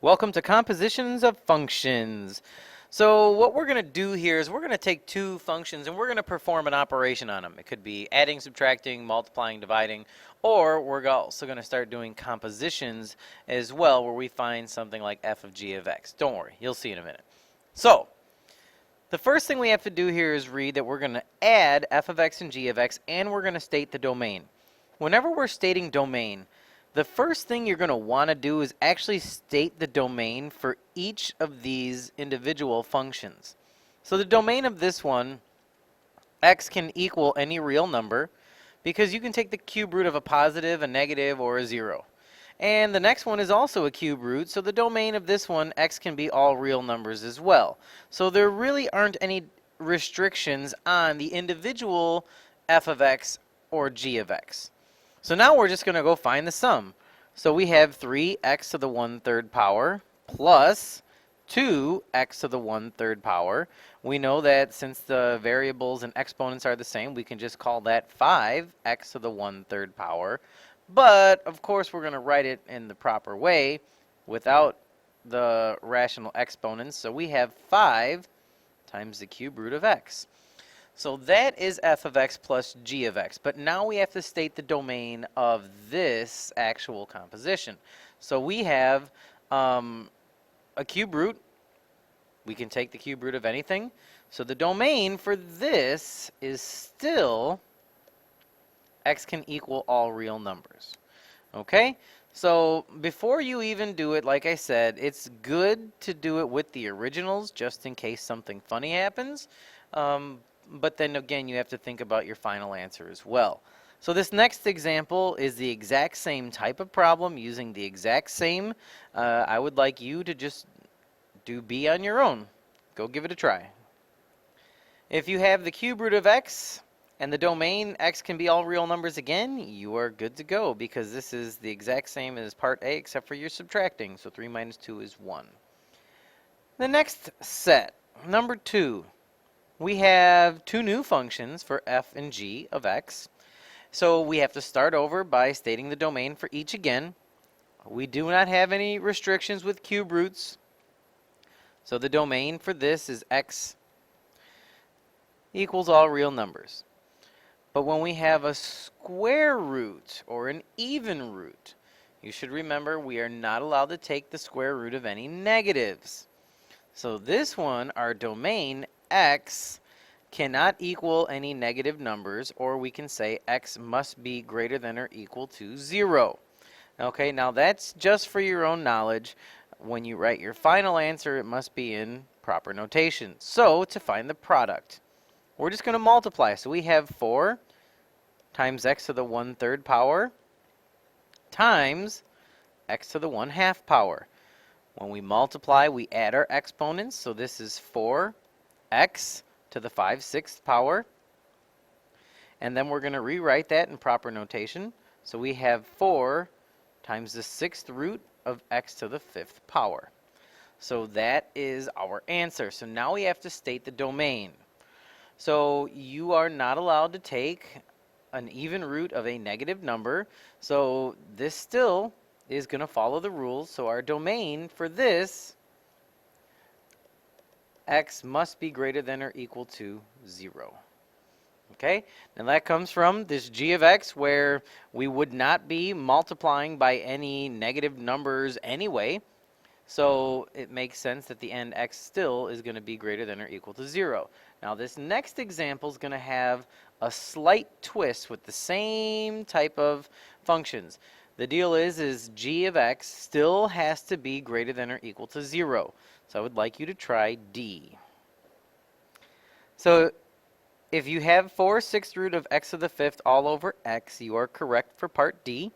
Welcome to Compositions of Functions. So what we're going to do here is we're going to take two functions and we're going to perform an operation on them. It could be adding, subtracting, multiplying, dividing, or we're also going to start doing compositions as well, where we find something like f of g of x. Don't worry, you'll see in a minute. So the first thing we have to do here is read that we're going to add f of x and g of x, and we're going to state the domain. Whenever we're stating domain, the first thing you're going to want to do is actually state the domain for each of these individual functions. So the domain of this one, x can equal any real number, because you can take the cube root of a positive, a negative, or a 0. And the next one is also a cube root, so the domain of this one, x can be all real numbers as well. So there really aren't any restrictions on the individual f of x or g of x. So now we're just going to go find the sum. So we have 3x to the 1/3 power plus 2x to the 1/3 power. We know that since the variables and exponents are the same, we can just call that 5x to the 1/3 power. But, of course, we're going to write it in the proper way without the rational exponents. So we have 5 times the cube root of x. So that is f of x plus g of x. But now we have to state the domain of this actual composition. So we have a cube root. We can take the cube root of anything. So the domain for this is still x can equal all real numbers. Okay? So before you even do it, like I said, it's good to do it with the originals just in case something funny happens. But then again, you have to think about your final answer as well. So this next example is the exact same type of problem using the exact same. I would like you to just do B on your own. Go give it a try. If you have the cube root of x and the domain x can be all real numbers again, you are good to go, because this is the exact same as part A except for you're subtracting. So 3 minus 2 is 1. The next set, number 2. We have two new functions for f and g of x. So we have to start over by stating the domain for each again. We do not have any restrictions with cube roots. So the domain for this is x equals all real numbers. But when we have a square root or an even root, you should remember we are not allowed to take the square root of any negatives. So this one, our domain, x, cannot equal any negative numbers, or we can say x must be greater than or equal to 0. Okay, now that's just for your own knowledge. When you write your final answer, it must be in proper notation. So to find the product, we're just going to multiply. So we have 4 times x to the 1/3 power times x to the 1/2 power. When we multiply, we add our exponents. So this is 4x to the 5/6 power. And then we're going to rewrite that in proper notation. So we have 4 times the 6th root of x to the 5th power. So that is our answer. So now we have to state the domain. So you are not allowed to take an even root of a negative number. So this still is going to follow the rules. So our domain for this, x must be greater than or equal to 0. Okay, and that comes from this g of x, where we would not be multiplying by any negative numbers anyway. So it makes sense that the end x still is going to be greater than or equal to 0. Now this next example is going to have a slight twist with the same type of functions. The deal is g of x still has to be greater than or equal to 0. So I would like you to try D. So if you have 4/6 root of x to the 5th all over x, you are correct for part D.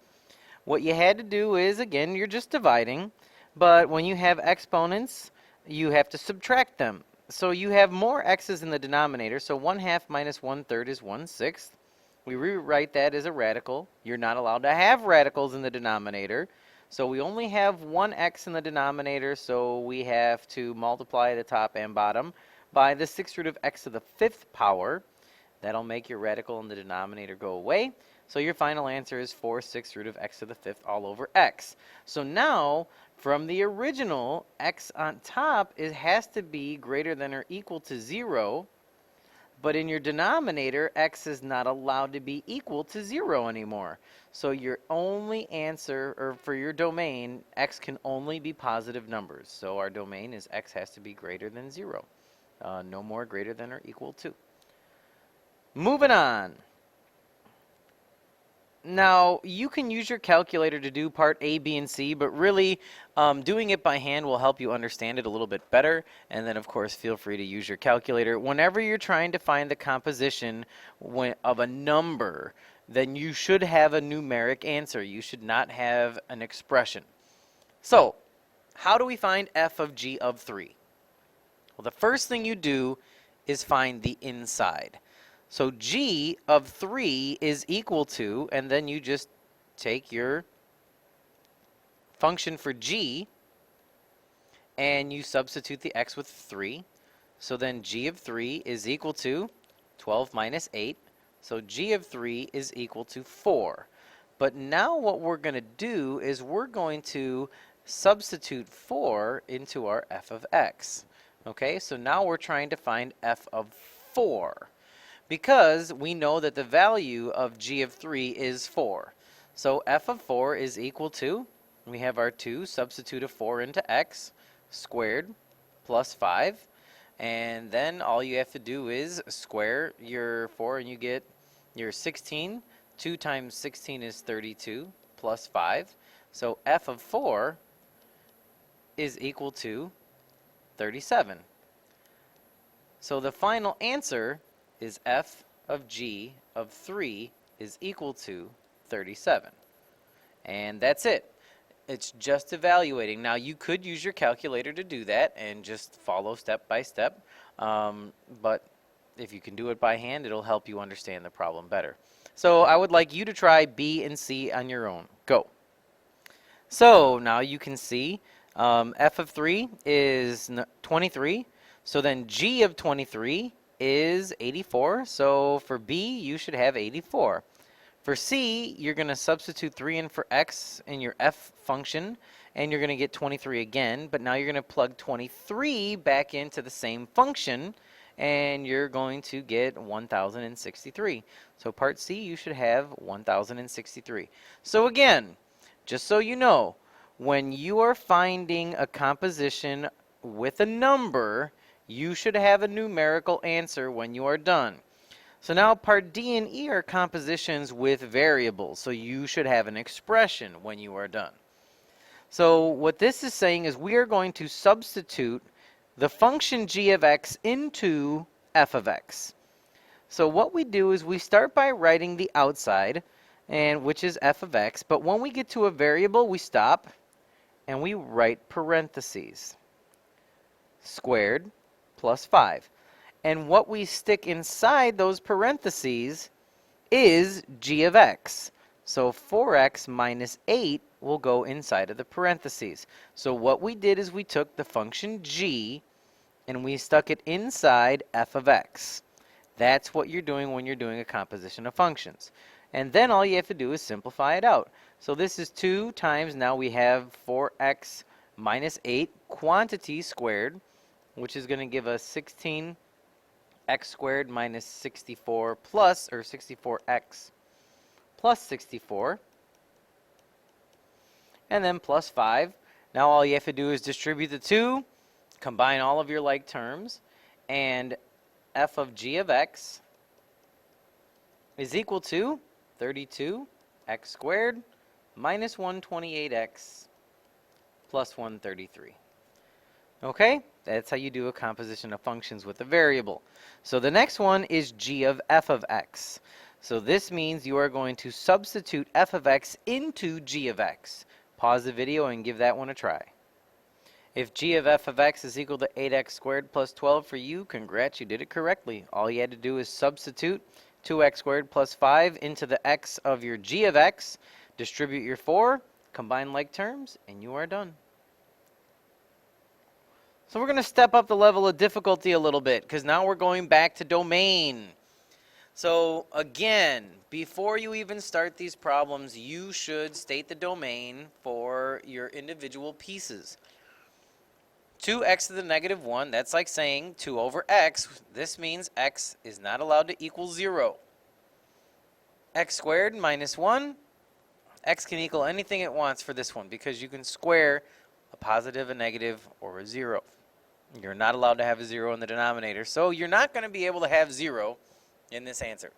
What you had to do is, again, you're just dividing. But when you have exponents, you have to subtract them. So you have more x's in the denominator. So 1/2 minus 1/3 is 1/6. We rewrite that as a radical. You're not allowed to have radicals in the denominator. So we only have one x in the denominator, so we have to multiply the top and bottom by the 6th root of x to the 5th power. That'll make your radical in the denominator go away. So your final answer is 4/6 root of x to the 5th all over x. So now, from the original, x on top, it has to be greater than or equal to 0. But in your denominator, x is not allowed to be equal to 0 anymore. So your only answer, or for your domain, x can only be positive numbers. So our domain is x has to be greater than 0. No more greater than or equal to. Moving on. Now, you can use your calculator to do part A, B, and C, but really doing it by hand will help you understand it a little bit better. And then, of course, feel free to use your calculator. Whenever you're trying to find the composition of a number, then you should have a numeric answer. You should not have an expression. So, how do we find f of g of 3? Well, the first thing you do is find the inside. So g of 3 is equal to, and then you just take your function for g, and you substitute the x with 3. So then g of 3 is equal to 12 minus 8. So g of 3 is equal to 4. But now what we're going to do is we're going to substitute 4 into our f of x. Okay, so now we're trying to find f of 4. Because we know that the value of g of 3 is 4. So f of 4 is equal to, we have our 2, substitute a 4 into x, squared plus 5. And then all you have to do is square your 4 and you get your 16. 2 times 16 is 32 plus 5. So f of 4 is equal to 37. So the final answer is f of g of 3 is equal to 37. And that's it. It's just evaluating. Now, you could use your calculator to do that and just follow step by step. But if you can do it by hand, it'll help you understand the problem better. So I would like you to try B and C on your own. Go. So now you can see f of 3 is 23. So then g of 23 is 84. So for B, you should have 84. For C, you're going to substitute 3 in for x in your f function, and you're going to get 23 again. But now you're going to plug 23 back into the same function, and you're going to get 1063. So part C, you should have 1063. So again, just so you know, when you are finding a composition with a number, you should have a numerical answer when you are done. So now part D and E are compositions with variables, so you should have an expression when you are done. So what this is saying is we are going to substitute the function g of x into f of x. So what we do is we start by writing the outside, and which is f of x, but when we get to a variable, we stop and we write parentheses. Squared plus 5. And what we stick inside those parentheses is g of x. So 4x minus 8 will go inside of the parentheses. So what we did is we took the function g and we stuck it inside f of x. That's what you're doing when you're doing a composition of functions. And then all you have to do is simplify it out. So this is 2 times, now we have 4x minus 8 quantity squared, which is going to give us 16x squared minus 64 plus, or 64x plus 64, and then plus 5. Now all you have to do is distribute the 2, combine all of your like terms, and f of g of x is equal to 32x squared minus 128x plus 133. Okay, that's how you do a composition of functions with a variable. So the next one is g of f of x. So this means you are going to substitute f of x into g of x. Pause the video and give that one a try. If g of f of x is equal to 8x squared plus 12 for you, congrats, you did it correctly. All you had to do is substitute 2x squared plus 5 into the x of your g of x, distribute your 4, combine like terms, and you are done. So we're going to step up the level of difficulty a little bit because now we're going back to domain. So again, before you even start these problems, you should state the domain for your individual pieces. 2x to the negative 1, that's like saying 2 over x. This means x is not allowed to equal 0. X squared minus 1, x can equal anything it wants for this one because you can square a positive, a negative, or a 0. You're not allowed to have a 0 in the denominator, so you're not going to be able to have 0 in this answer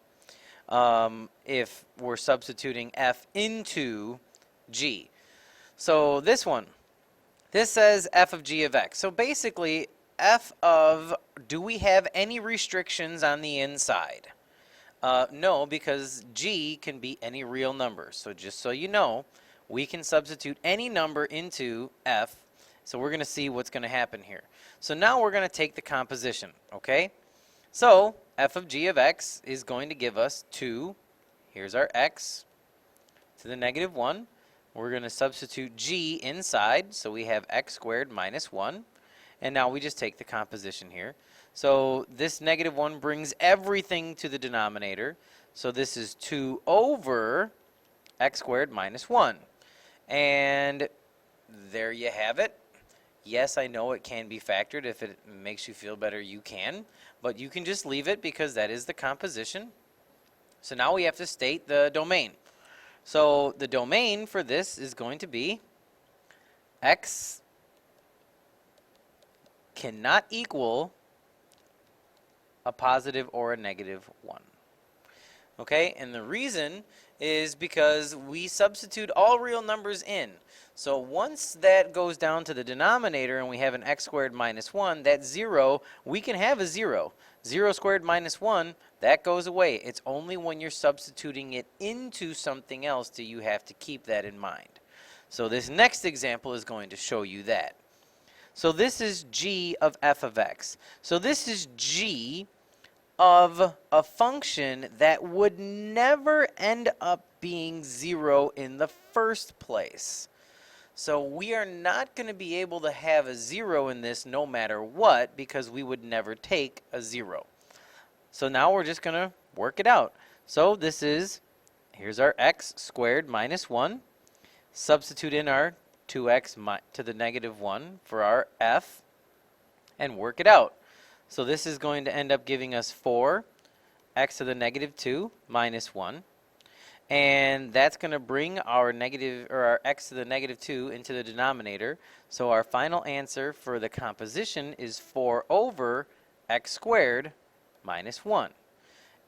if we're substituting f into g. So this one, this says f of g of x. So basically, f of, do we have any restrictions on the inside? No, because g can be any real number. So just so you know, we can substitute any number into f. So we're going to see what's going to happen here. So now we're going to take the composition, okay? So f of g of x is going to give us 2. Here's our x to the negative 1. We're going to substitute g inside, so we have x squared minus 1. And now we just take the composition here. So this negative 1 brings everything to the denominator. So this is 2 over x squared minus 1. And there you have it. Yes, I know it can be factored. If it makes you feel better, you can. But you can just leave it because that is the composition. So now we have to state the domain. So the domain for this is going to be x cannot equal a positive or a negative 1. Okay, and the reason is because we substitute all real numbers in. So once that goes down to the denominator and we have an x squared minus 1, that 0, we can have a 0. 0 squared minus 1, that goes away. It's only when you're substituting it into something else do you have to keep that in mind. So this next example is going to show you that. So this is g of f of x. So this is g of a function that would never end up being 0 in the first place. So we are not going to be able to have a 0 in this no matter what because we would never take a 0. So now we're just going to work it out. So this is, here's our x squared minus 1. Substitute in our 2x to the negative 1 for our f and work it out. So this is going to end up giving us 4 x to the negative 2 minus 1. And that's going to bring our negative, or our x to the negative 2 into the denominator. So our final answer for the composition is 4 over x squared minus 1.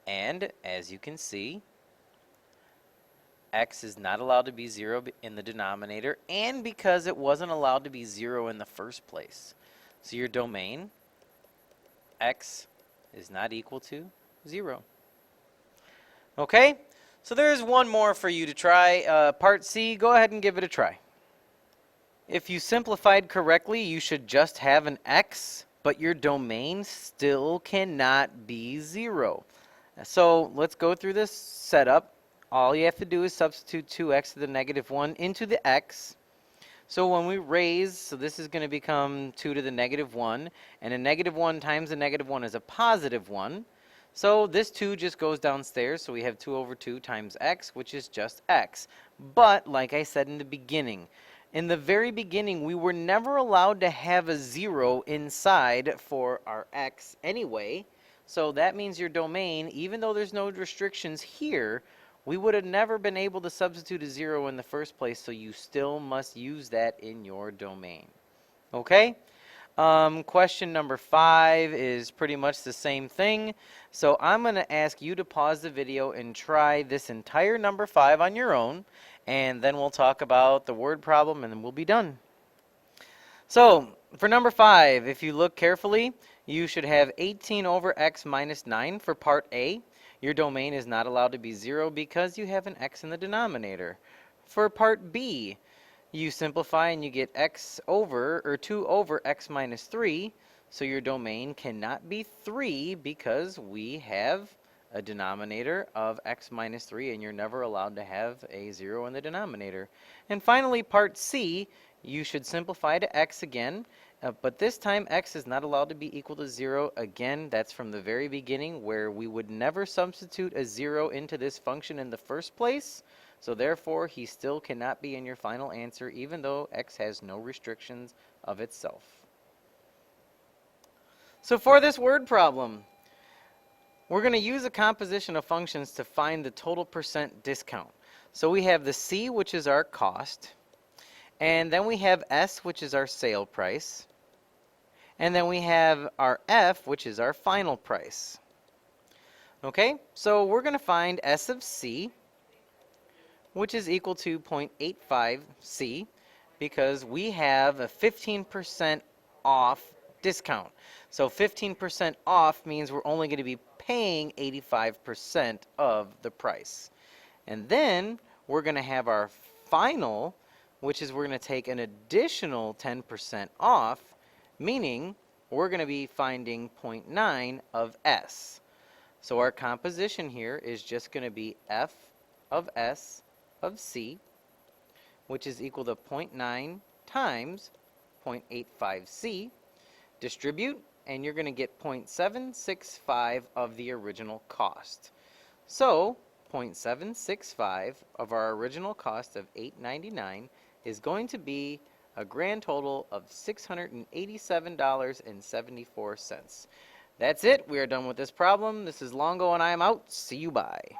And as you can see, x is not allowed to be 0 in the denominator, and because it wasn't allowed to be 0 in the first place. So your domain, x is not equal to 0. Okay? So there's one more for you to try. Part C, go ahead and give it a try. If you simplified correctly, you should just have an x, but your domain still cannot be 0. So let's go through this setup. All you have to do is substitute 2x to the negative 1 into the x. So when we raise, so this is going to become 2 to the negative 1, and a negative 1 times a negative 1 is a positive 1. So this 2 just goes downstairs, so we have 2 over 2 times x, which is just x. But, like I said in the very beginning, we were never allowed to have a 0 inside for our x anyway. So that means your domain, even though there's no restrictions here, we would have never been able to substitute a 0 in the first place, so you still must use that in your domain. Okay? Question number 5 is pretty much the same thing. So I'm going to ask you to pause the video and try this entire number 5 on your own, and then we'll talk about the word problem, and then we'll be done. So for number 5, if you look carefully, you should have 18 over x minus 9 for part A. Your domain is not allowed to be 0 because you have an x in the denominator. For part B, you simplify and you get x over, or 2 over x minus 3. So your domain cannot be 3 because we have a denominator of x minus 3, and you're never allowed to have a 0 in the denominator. And finally, part C, You should simplify to x again, but this time x is not allowed to be equal to 0. Again, that's from the very beginning where we would never substitute a 0 into this function in the first place. So therefore, he still cannot be in your final answer even though x has no restrictions of itself. So for this word problem, we're going to use a composition of functions to find the total percent discount. So we have the C, which is our cost, and then we have S, which is our sale price, and then we have our F, which is our final price. Okay, so we're going to find S of C, which is equal to 0.85 C, because we have a 15% off discount. So 15% off means we're only going to be paying 85% of the price. And then we're going to have our final, which is we're going to take an additional 10% off, meaning we're going to be finding 0.9 of S. So our composition here is just going to be F of S of C, which is equal to 0.9 times 0.85C. Distribute, and you're going to get 0.765 of the original cost. So 0.765 of our original cost of $8.99 is going to be a grand total of $687.74. That's it. We are done with this problem. This is Longo, and I am out. See you. Bye.